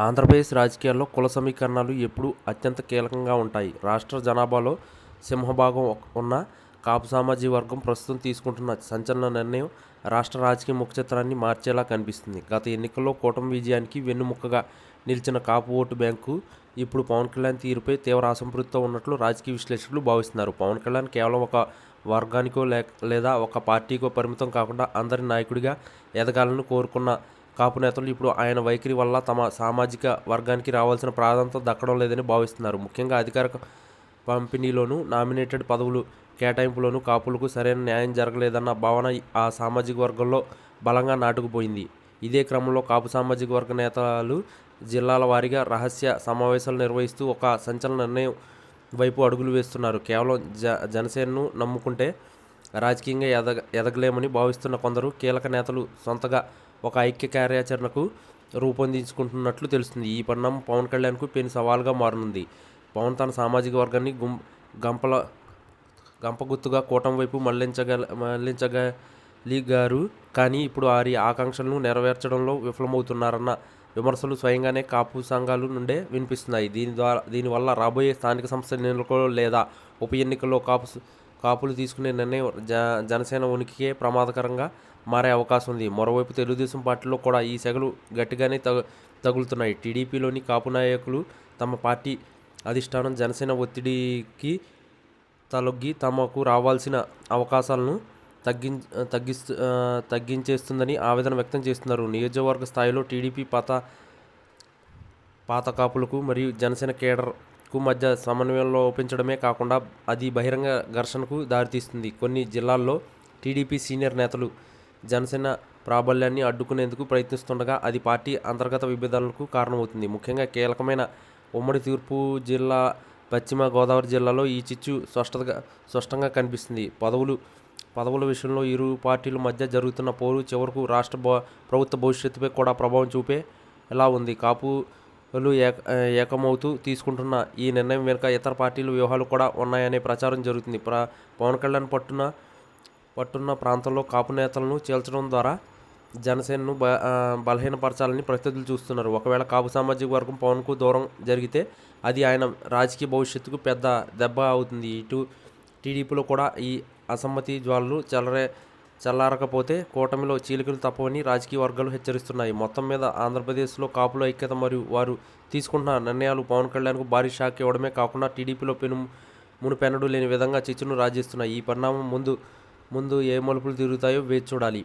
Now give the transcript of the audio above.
ఆంధ్రప్రదేశ్ రాజకీయాల్లో కుల సమీకరణాలు ఎప్పుడూ అత్యంత కీలకంగా ఉంటాయి. రాష్ట్ర జనాభాలో సింహభాగం ఉన్న కాపు సామాజిక వర్గం ప్రస్తుతం తీసుకుంటున్న సంచలన నిర్ణయం రాష్ట్ర రాజకీయ ముఖచిత్రాన్ని మార్చేలా కనిపిస్తుంది. గత ఎన్నికల్లో కూటమి విజయానికి వెన్నెముకగా నిలిచిన కాపు ఓటు బ్యాంకు ఇప్పుడు పవన్ కళ్యాణ్ తీరుపై తీవ్ర అసంతృప్తితో ఉన్నట్లు రాజకీయ విశ్లేషకులు భావిస్తున్నారు. పవన్ కళ్యాణ్ కేవలం ఒక వర్గానికో లేదా ఒక పార్టీకో పరిమితం కాకుండా అందరి నాయకుడిగా ఎదగాలని కోరుకున్న కాపు నేతలు ఇప్పుడు ఆయన వైఖరి వల్ల తమ సామాజిక వర్గానికి రావాల్సిన ప్రాధాన్యత దక్కడం లేదని భావిస్తున్నారు. ముఖ్యంగా అధికార పంపిణీలోనూ నామినేటెడ్ పదవులు కేటాయింపులోనూ కాపులకు సరైన న్యాయం జరగలేదన్న భావన ఆ సామాజిక వర్గంలో బలంగా నాటుకుపోయింది. ఇదే క్రమంలో కాపు సామాజిక వర్గ నేతలు జిల్లాల వారీగా రహస్య సమావేశాలు నిర్వహిస్తూ ఒక సంచలన నిర్ణయం వైపు అడుగులు వేస్తున్నారు. కేవలం జనసేనను నమ్ముకుంటే రాజకీయంగా ఎదగలేమని భావిస్తున్న కొందరు కీలక నేతలు సొంతగా ఒక ఐక్య కార్యాచరణకు రూపొందించుకుంటున్నట్లు తెలుస్తుంది. ఈ పరిణామం పవన్ కళ్యాణ్కు పెను సవాల్గా మారనుంది. పవన్ తన సామాజిక వర్గాన్ని గంపగుత్తుగా కూటమి వైపు మళ్లించగలిగారు. కానీ ఇప్పుడు వారి ఆకాంక్షలను నెరవేర్చడంలో విఫలమవుతున్నారన్న విమర్శలు స్వయంగానే కాపు సంఘాల నుండే వినిపిస్తున్నాయి. దీనివల్ల రాబోయే స్థానిక సంస్థల ఎన్నికల్లో లేదా ఉప ఎన్నికల్లో కాపులు తీసుకునే నిర్ణయం జనసేన ఉనికికే ప్రమాదకరంగా మారే అవకాశం ఉంది. మరోవైపు తెలుగుదేశం పార్టీలో కూడా ఈ సెగలు గట్టిగానే తగులుతున్నాయి. టీడీపీలోని కాపు నాయకులు తమ పార్టీ అధిష్టానం జనసేన ఒత్తిడికి తలొగ్గి తమకు రావాల్సిన అవకాశాలను తగ్గించేస్తుందని ఆవేదన వ్యక్తం చేస్తున్నారు. నియోజకవర్గ స్థాయిలో టీడీపీ పాత కాపులకు మరియు జనసేన కేడర్కు మధ్య సమన్వయం లోపించడమే కాకుండా అది బహిరంగ ఘర్షణకు దారితీస్తుంది. కొన్ని జిల్లాల్లో టీడీపీ సీనియర్ నేతలు జనసేన ప్రాబల్యాన్ని అడ్డుకునేందుకు ప్రయత్నిస్తుండగా అది పార్టీ అంతర్గత విభేదాలకు కారణమవుతుంది. ముఖ్యంగా కీలకమైన ఉమ్మడి తూర్పు జిల్లా, పశ్చిమ గోదావరి జిల్లాలో ఈ చిచ్చు స్పష్టంగా కనిపిస్తుంది. పదవుల విషయంలో ఇరు పార్టీల మధ్య జరుగుతున్న పోరు చివరకు రాష్ట్ర ప్రభుత్వ భవిష్యత్తుపై కూడా ప్రభావం చూపేలా ఉంది. కాపులు ఏకమవుతూ తీసుకుంటున్న ఈ నిర్ణయం వెనుక ఇతర పార్టీల వ్యూహాలు కూడా ఉన్నాయనే ప్రచారం జరుగుతుంది. పవన్ కళ్యాణ్ పట్టున్న ప్రాంతంలో కాపు నేతలను చేల్చడం ద్వారా జనసేనను బలహీనపరచాలని ప్రత్యర్థులు చూస్తున్నారు. ఒకవేళ కాపు సామాజిక వర్గం పవన్కు దూరం జరిగితే అది ఆయన రాజకీయ భవిష్యత్తుకు పెద్ద దెబ్బ అవుతుంది. ఇటు టీడీపీలో కూడా ఈ అసమ్మతి జ్వాలలు చల్లారకపోతే కూటమిలో చీలికలు తప్పవని రాజకీయ వర్గాలు హెచ్చరిస్తున్నాయి. మొత్తం మీద ఆంధ్రప్రదేశ్లో కాపుల ఐక్యత మరియు వారు తీసుకుంటున్న నిర్ణయాలు పవన్ కళ్యాణ్కు భారీ షాక్ ఇవ్వడమే కాకుండా టీడీపీలో మునుపెన్నడూ లేని విధంగా చిచ్చును రాజేస్తున్నాయి. ఈ పరిణామం ముందు ఏ మలుపులు తిరుగుతాయో వేచి చూడాలి.